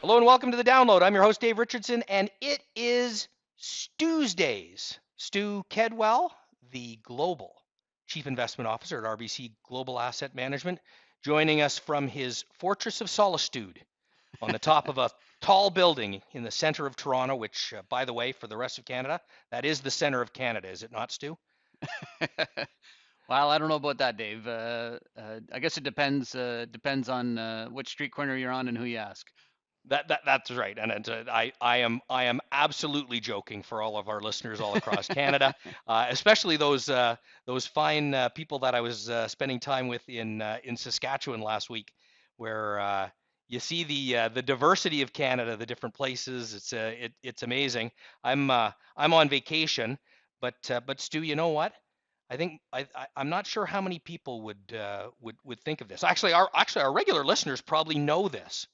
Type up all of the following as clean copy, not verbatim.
Hello and welcome to the download. I'm your host, Dave Richardson, and it is Tuesdays. Stu Kedwell, the Global Chief Investment Officer at RBC Global Asset Management, joining us from his Fortress of Solitude on the top of a tall building in the center of Toronto, which, by the way, for the rest of Canada, that is the center of Canada, is it not, Stu? Well, I don't know about that, Dave. I guess it depends on which street corner you're on and who you ask. That's right, and I am absolutely joking for all of our listeners all across Canada, especially those fine people that I was spending time with in Saskatchewan last week, where you see the diversity of Canada, the different places. It's amazing. I'm on vacation, but Stu, you know what? I think I'm not sure how many people would think of this. Actually our regular listeners probably know this.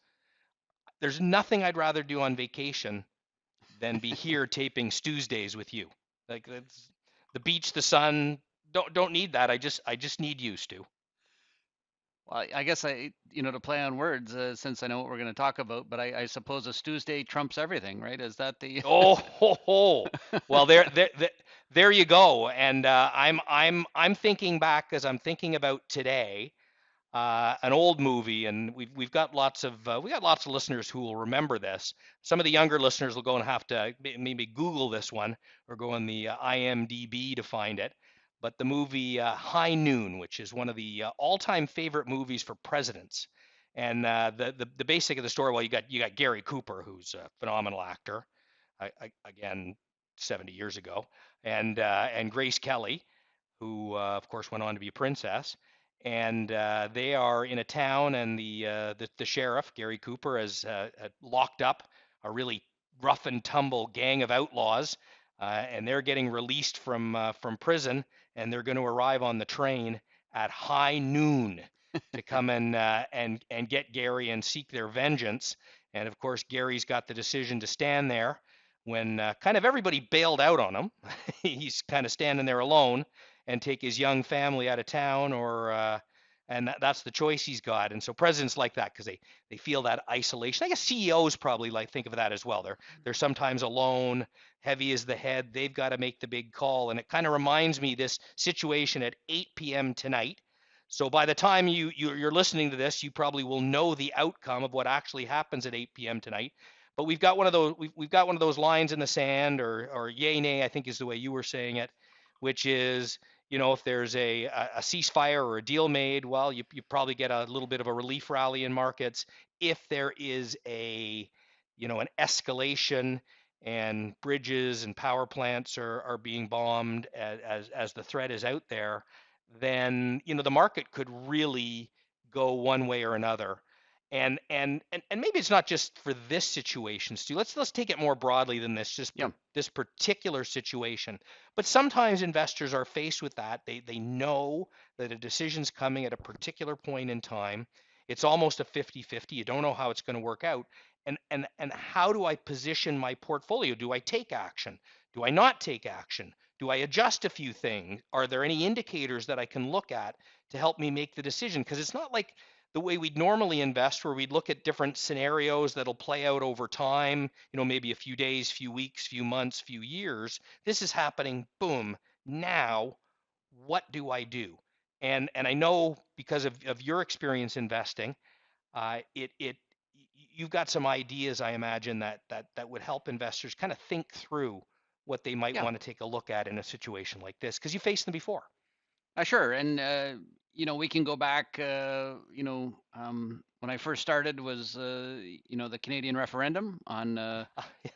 There's nothing I'd rather do on vacation than be here taping Tuesdays with you. Like it's, the beach, the sun, don't need that. I just need you, Stu. Well, I guess to play on words, since I know what we're going to talk about, but I suppose a Tuesday trumps everything, right? Is that the? Oh, ho, ho. Well, there you go. And I'm thinking back as I'm thinking about today, an old movie, and we got lots of listeners who will remember this. Some of the younger listeners will go and have to maybe Google this one or go on the IMDb to find it. But the movie High Noon, which is one of the all-time favorite movies for presidents, and the basic of the story, well, you got Gary Cooper, who's a phenomenal actor, again 70 years ago, and Grace Kelly, who of course went on to be a princess, and they are in a town, and the sheriff Gary Cooper has locked up a really rough and tumble gang of outlaws, and they're getting released from prison, and they're going to arrive on the train at high noon to come and get Gary and seek their vengeance. And of course, Gary's got the decision to stand there when kind of everybody bailed out on him. He's kind of standing there alone and take his young family out of town, or and that's the choice he's got. And so presidents like that because they feel that isolation. I guess CEOs probably like think of that as well. They're sometimes alone, heavy as the head. They've got to make the big call, and it kind of reminds me this situation at 8 p.m. tonight. So by the time you're listening to this, you probably will know the outcome of what actually happens at 8 p.m. tonight. But we've got one of those lines in the sand, or yay nay, I think is the way you were saying it, which is, if there's a ceasefire or a deal made, well, you probably get a little bit of a relief rally in markets. If there is an escalation and bridges and power plants are being bombed as the threat is out there, then, the market could really go one way or another. And maybe it's not just for this situation, Stu. Let's take it more broadly than this, just Yeah. this particular situation. But sometimes investors are faced with that. They know that a decision's coming at a particular point in time. It's almost a 50-50. You don't know how it's going to work out. And how do I position my portfolio? Do I take action? Do I not take action? Do I adjust a few things? Are there any indicators that I can look at to help me make the decision? Because it's not like the way we'd normally invest, where we'd look at different scenarios that'll play out over time, maybe a few days, few weeks, few months, few years. This is happening, boom, now. What do I do? And I know, because of your experience investing, it you've got some ideas, I imagine, that would help investors kind of think through what they might Yeah. want to take a look at in a situation like this, because you faced them before. Sure. And we can go back. When I first started was the Canadian referendum on Yeah.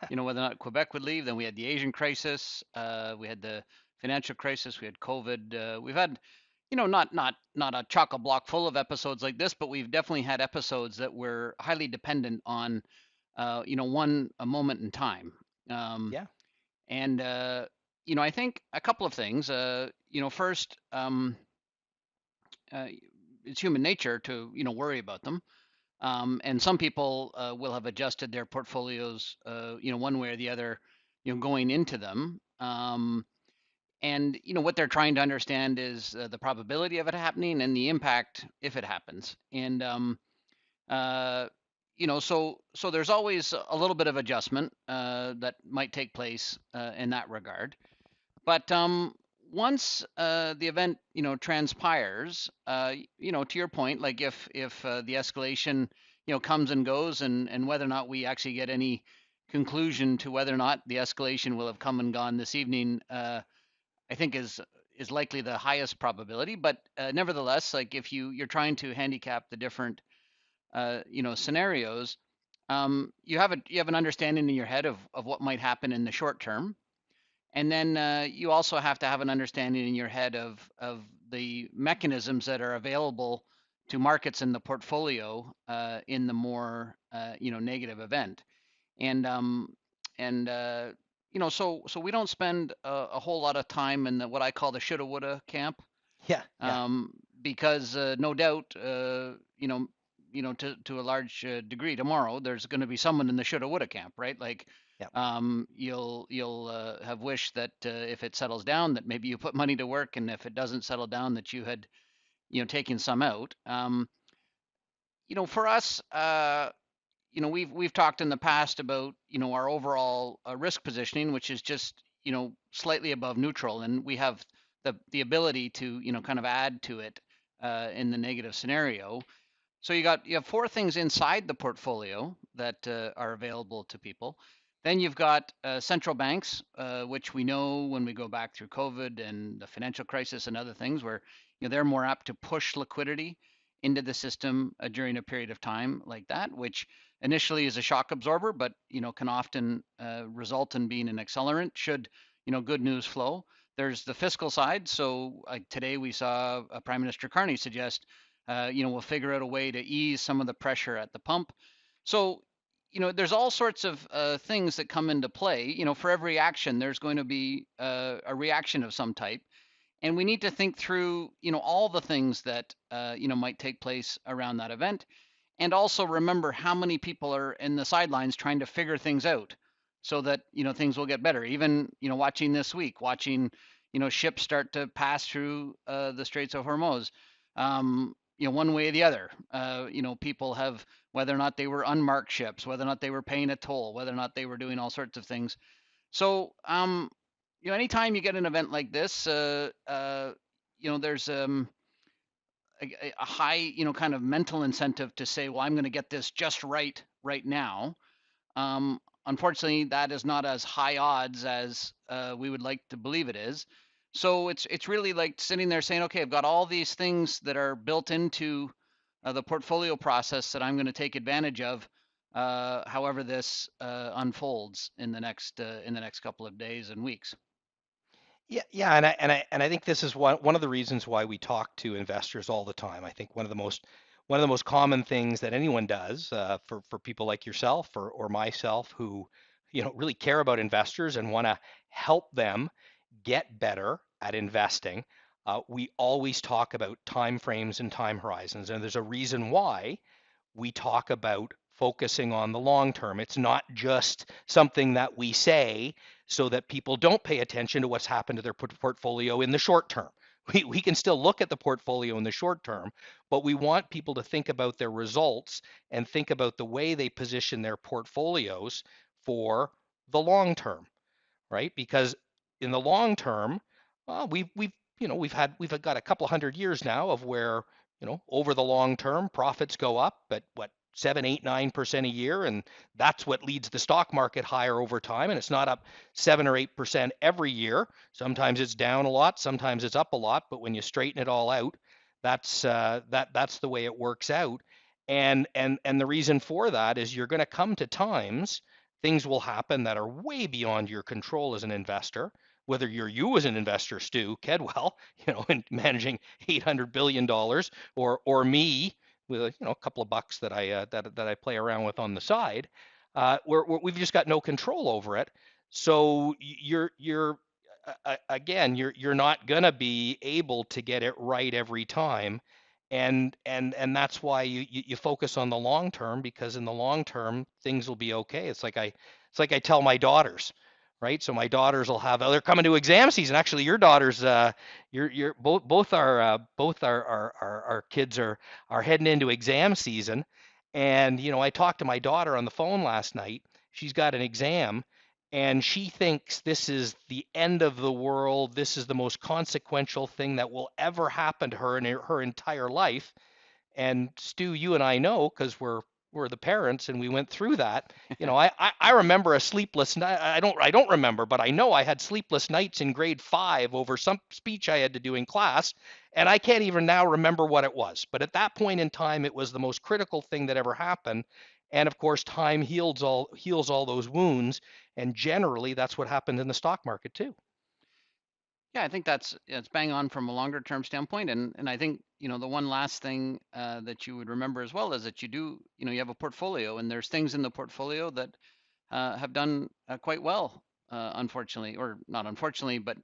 whether or not Quebec would leave. Then we had the Asian crisis. We had the financial crisis. We had COVID. We've had not a chock a block full of episodes like this, but we've definitely had episodes that were highly dependent on a moment in time. Um, Yeah. and I think a couple of things. First, uh, it's human nature to worry about them. And some people will have adjusted their portfolios, one way or the other, going into them. And what they're trying to understand is the probability of it happening and the impact if it happens. And uh, so there's always a little bit of adjustment that might take place in that regard. But once the event, transpires, to your point, like if the escalation, comes and goes, and whether or not we actually get any conclusion to whether or not the escalation will have come and gone this evening, I think is likely the highest probability. But nevertheless, like if you're trying to handicap the different, scenarios, you have an understanding in your head of what might happen in the short term, and then you also have to have an understanding in your head of the mechanisms that are available to markets in the portfolio in the more negative event. And and so we don't spend a whole lot of time in what I call the shoulda woulda camp, Yeah, yeah, because no doubt, to a large degree, tomorrow there's going to be someone in the shoulda woulda camp, right? Like, yeah. you'll have wished that if it settles down, that maybe you put money to work, and if it doesn't settle down, that you had, taken some out. For us, we've talked in the past about our overall risk positioning, which is just slightly above neutral, and we have the ability to kind of add to it in the negative scenario. So you have four things inside the portfolio that are available to people. Then you've got central banks, which we know when we go back through COVID and the financial crisis and other things, where they're more apt to push liquidity into the system during a period of time like that, which initially is a shock absorber, but can often result in being an accelerant should good news flow. There's the fiscal side. So today we saw Prime Minister Carney suggest we'll figure out a way to ease some of the pressure at the pump. So, there's all sorts of things that come into play. For every action, there's going to be a reaction of some type. And we need to think through, all the things that, might take place around that event. And also remember how many people are in the sidelines trying to figure things out so that, things will get better. Even, watching this week, watching, ships start to pass through the Straits of Hormuz. One way or the other. People have, whether or not they were unmarked ships, whether or not they were paying a toll, whether or not they were doing all sorts of things. So, anytime you get an event like this, there's a high, kind of mental incentive to say, well, I'm going to get this just right now. Unfortunately, that is not as high odds as we would like to believe it is. So it's really like sitting there saying, okay, I've got all these things that are built into the portfolio process that I'm going to take advantage of, however this unfolds in the next couple of days and weeks. Yeah, yeah, and I think this is one of the reasons why we talk to investors all the time. I think one of the most common things that anyone does for people like yourself or myself who really care about investors and want to help them get better at investing. We always talk about time frames and time horizons, and there's a reason why we talk about focusing on the long term. It's not just something that we say so that people don't pay attention to what's happened to their portfolio in the short term. We can still look at the portfolio in the short term, but we want people to think about their results and think about the way they position their portfolios for the long term, right? Because in the long term, we've got a couple hundred years now of where over the long term profits go up at what 7, 8, 9% a year, and that's what leads the stock market higher over time. And it's not up 7 or 8% every year. Sometimes it's down a lot, sometimes it's up a lot. But when you straighten it all out, that's the way it works out. And the reason for that is you're going to come to times things will happen that are way beyond your control as an investor. Whether you're you as an investor, Stu Kedwell, in managing $800 billion, or me with a couple of bucks that I play around with on the side, we've just got no control over it. So again, you're not gonna be able to get it right every time, and that's why you focus on the long term, because in the long term things will be okay. It's like I tell my daughters, right? So my daughters will have, they're coming to exam season. Actually, your daughters, your both our kids are heading into exam season, And, I talked to my daughter on the phone last night. She's got an exam and she thinks this is the end of the world. This is the most consequential thing that will ever happen to her in her entire life. And Stu, you and I know because we're the parents and we went through that. I remember a sleepless night. I don't remember, but I know I had sleepless nights in grade 5 over some speech I had to do in class, and I can't even now remember what it was. But at that point in time, it was the most critical thing that ever happened. And of course, time heals all those wounds, and generally that's what happened in the stock market too. Yeah, I think that's it's bang on from a longer term standpoint, and I think the one last thing that you would remember as well is that you have a portfolio, and there's things in the portfolio that have done quite well, unfortunately, or not unfortunately, but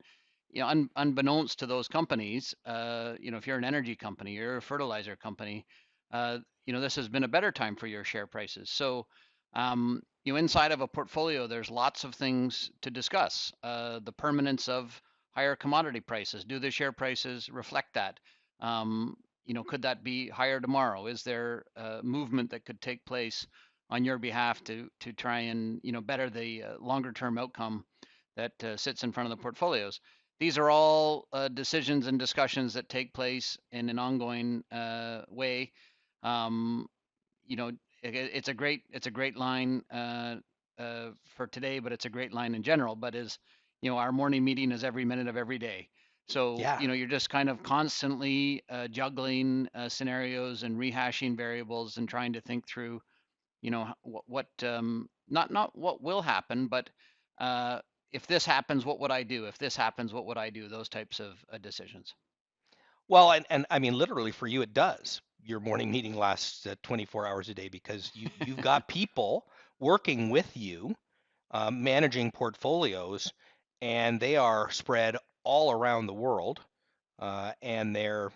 unbeknownst to those companies, if you're an energy company, you're a fertilizer company, this has been a better time for your share prices. So, inside of a portfolio, there's lots of things to discuss. The permanence of higher commodity prices. Do the share prices reflect that? Could that be higher tomorrow? Is there a movement that could take place on your behalf to try and better the longer term outcome that sits in front of the portfolios? These are all decisions and discussions that take place in an ongoing way. Um, you know, it's a great line for today, but it's a great line in general. But is our morning meeting is every minute of every day. So Yeah. you're just kind of constantly juggling scenarios and rehashing variables and trying to think through not what will happen, but uh, if this happens, what would I do? If this happens, what would I do? Those types of decisions. Well, and I mean, literally for you, it does. Your morning meeting lasts 24 hours a day because you've got people working with you, managing portfolios, and they are spread all around the world. And they're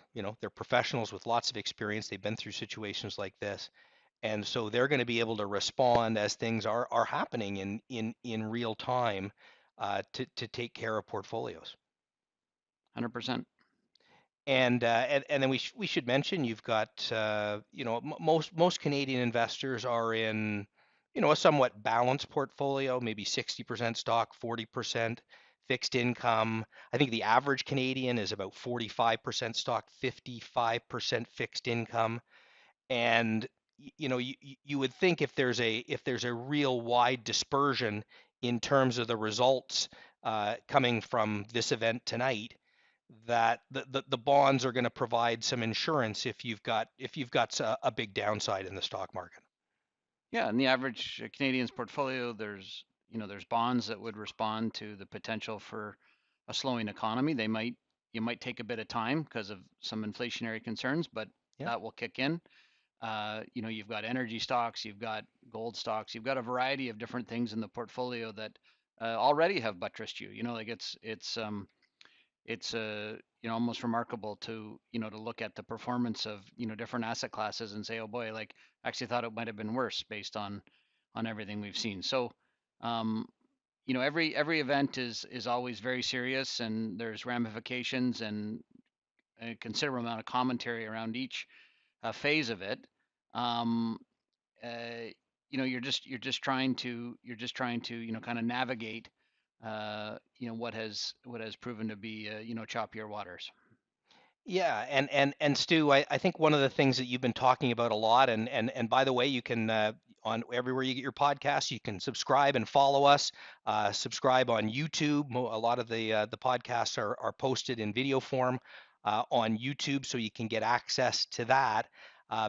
professionals with lots of experience. They've been through situations like this, and so they're going to be able to respond as things are happening in real time, to take care of portfolios. 100%. And then we should mention you've got most Canadian investors are in a somewhat balanced portfolio, maybe 60% stock, 40% fixed income. I think the average Canadian is about 45% stock, 55% fixed income. And you would think if there's a real wide dispersion in terms of the results coming from this event tonight, that the bonds are going to provide some insurance if you've got a big downside in the stock market. Yeah, in the average Canadian's portfolio, there's bonds that would respond to the potential for a slowing economy. You might take a bit of time because of some inflationary concerns, but Yeah. that will kick in. You've got energy stocks, you've got gold stocks, you've got a variety of different things in the portfolio that already have buttressed you. Like it's almost remarkable to look at the performance of different asset classes and say, oh boy, like I actually thought it might have been worse based on everything we've seen. So um, every event is always very serious, and there's ramifications and a considerable amount of commentary around each phase of it. um, uh, you're just trying to kind of navigate what has proven to be choppier waters. Yeah, and Stu, I think one of the things that you've been talking about a lot, and by the way, you can on everywhere you get your podcasts, you can subscribe and follow us. Subscribe on YouTube. A lot of the podcasts are posted in video form on YouTube, so you can get access to that.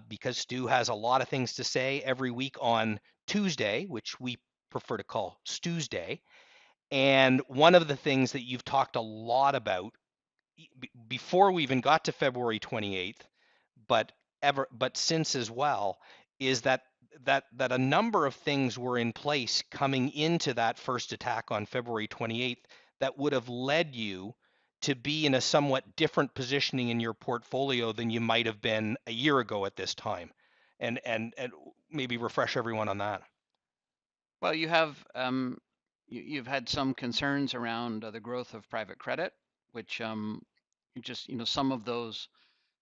Because Stu has a lot of things to say every week on Tuesday, which we prefer to call Stu's Day. And one of the things that you've talked a lot about before we even got to February 28th, but since as well, is that a number of things were in place coming into that first attack on February 28th that would have led you to be in a somewhat different positioning in your portfolio than you might have been a year ago at this time. And maybe refresh everyone on that. Well, you've had some concerns around the growth of private credit, which some of those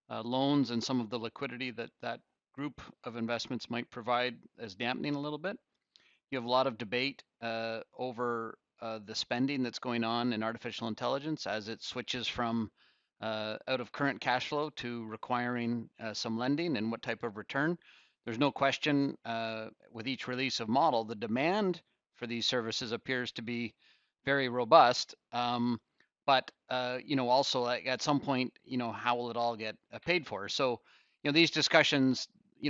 loans and some of the liquidity that group of investments might provide as dampening a little bit. You have a lot of debate over the spending that's going on in artificial intelligence as it switches from out of current cash flow to requiring some lending and what type of return. There's no question with each release of model, the demand for these services appears to be very robust. But also like at some point, how will it all get paid for? So, these discussions,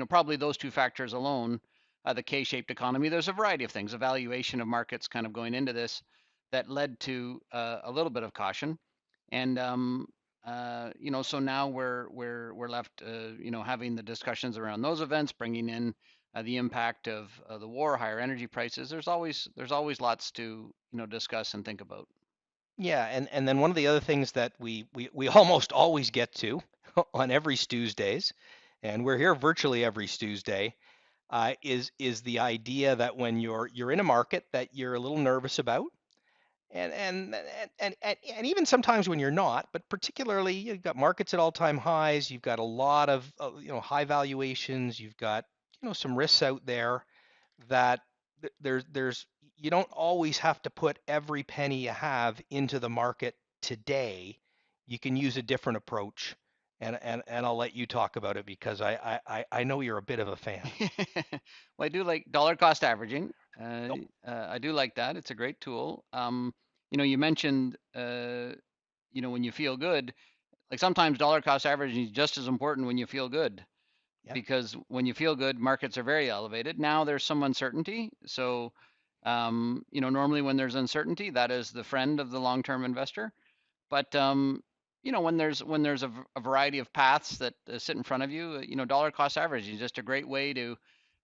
probably those two factors alone, the K-shaped economy. There's a variety of things, evaluation of markets kind of going into this that led to a little bit of caution. And so now we're left, having the discussions around those events, bringing in the impact of the war, higher energy prices. There's always lots to discuss and think about. Yeah, and then one of the other things that we almost always get to on every Tuesdays, and we're here virtually every Tuesday, is the idea that when you're in a market that you're a little nervous about, and even sometimes when you're not, but particularly you've got markets at all-time highs, you've got a lot of high valuations, you've got some risks out there that there's you don't always have to put every penny you have into the market today. You can use a different approach, and I'll let you talk about it because I know you're a bit of a fan. Well, I do like dollar cost averaging. Nope. I do like that. It's a great tool. You mentioned, when you feel good, like sometimes dollar cost averaging is just as important when you feel good, Yeah. because when you feel good, markets are very elevated. Now there's some uncertainty. So, normally when there's uncertainty, that is the friend of the long-term investor. But when there's a variety of paths that sit in front of you, dollar cost averaging is just a great way to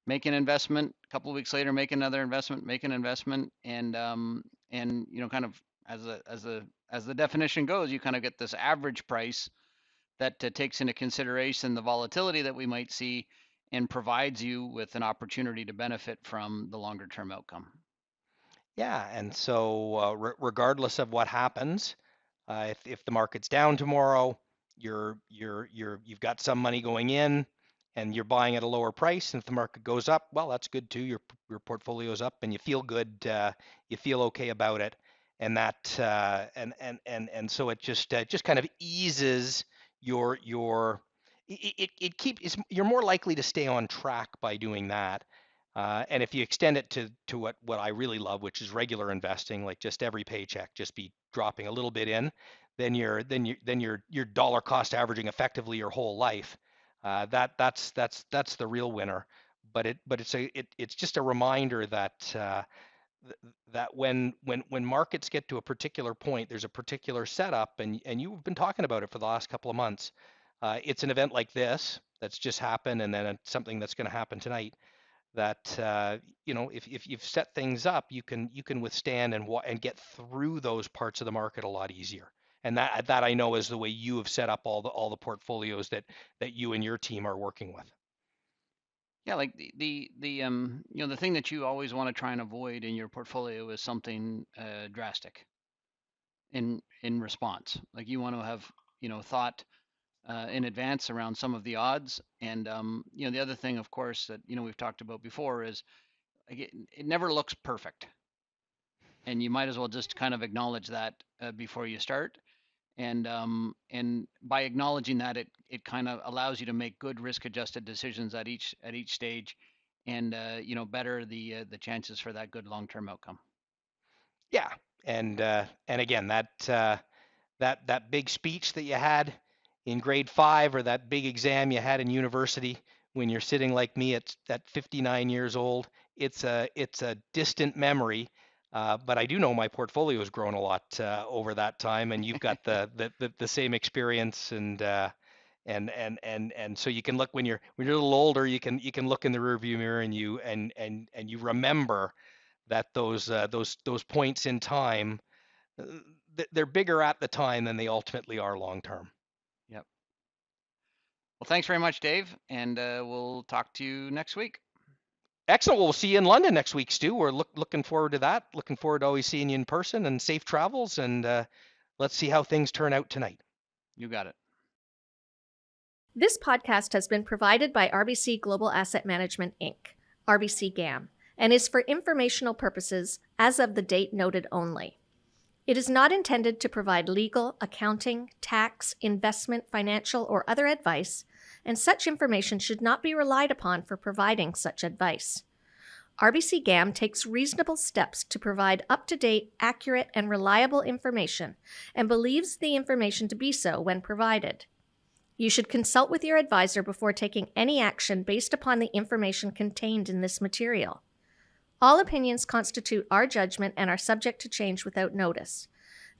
make an investment. A couple of weeks later, make another investment, make an investment, and kind of as the definition goes, you kind of get this average price that takes into consideration the volatility that we might see and provides you with an opportunity to benefit from the longer term outcome. Yeah, and so regardless of what happens, if the market's down tomorrow, you've got some money going in, and you're buying at a lower price. And if the market goes up, well, that's good too. Your portfolio's up, and you feel good. You feel okay about it, and that and so it just kind of eases your it keeps you're more likely to stay on track by doing that. And if you extend it to what I really love, which is regular investing, like just every paycheck, just be dropping a little bit in, then you're dollar cost averaging effectively your whole life. That's the real winner. But it's just a reminder that that when markets get to a particular point, there's a particular setup, and you've been talking about it for the last couple of months. It's an event like this that's just happened, and then it's something that's going to happen tonight that if you've set things up, you can withstand and get through those parts of the market a lot easier. And that I know is the way you have set up all the portfolios that you and your team are working with. Yeah, like the thing that you always want to try and avoid in your portfolio is something drastic in response. Like you want to have thought in advance around some of the odds. And the other thing, of course, that we've talked about before is like, it never looks perfect, and you might as well just kind of acknowledge that before you start. And by acknowledging that, it kind of allows you to make good risk adjusted decisions at each stage, and better the chances for that good long term outcome. Yeah, and again that big speech that you had in grade 5, or that big exam you had in university, when you're sitting like me at 59 years old, it's a distant memory. But I do know my portfolio has grown a lot over that time, and you've got the same experience, and so you can look when you're a little older, you can look in the rearview mirror, and you remember that those points in time, uh, they're bigger at the time than they ultimately are long term. Yep. Well, thanks very much, Dave, and we'll talk to you next week. Excellent. Well, we'll see you in London next week, Stu. We're looking forward to that. Looking forward to always seeing you in person, and safe travels. And let's see how things turn out tonight. You got it. This podcast has been provided by RBC Global Asset Management, Inc., RBC GAM, and is for informational purposes as of the date noted only. It is not intended to provide legal, accounting, tax, investment, financial, or other advice, and such information should not be relied upon for providing such advice. RBC GAM takes reasonable steps to provide up-to-date, accurate, and reliable information, and believes the information to be so when provided. You should consult with your advisor before taking any action based upon the information contained in this material. All opinions constitute our judgment and are subject to change without notice.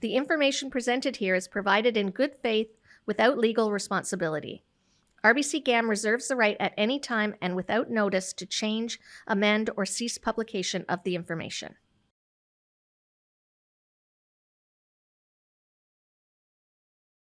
The information presented here is provided in good faith without legal responsibility. RBC GAM reserves the right at any time and without notice to change, amend, or cease publication of the information.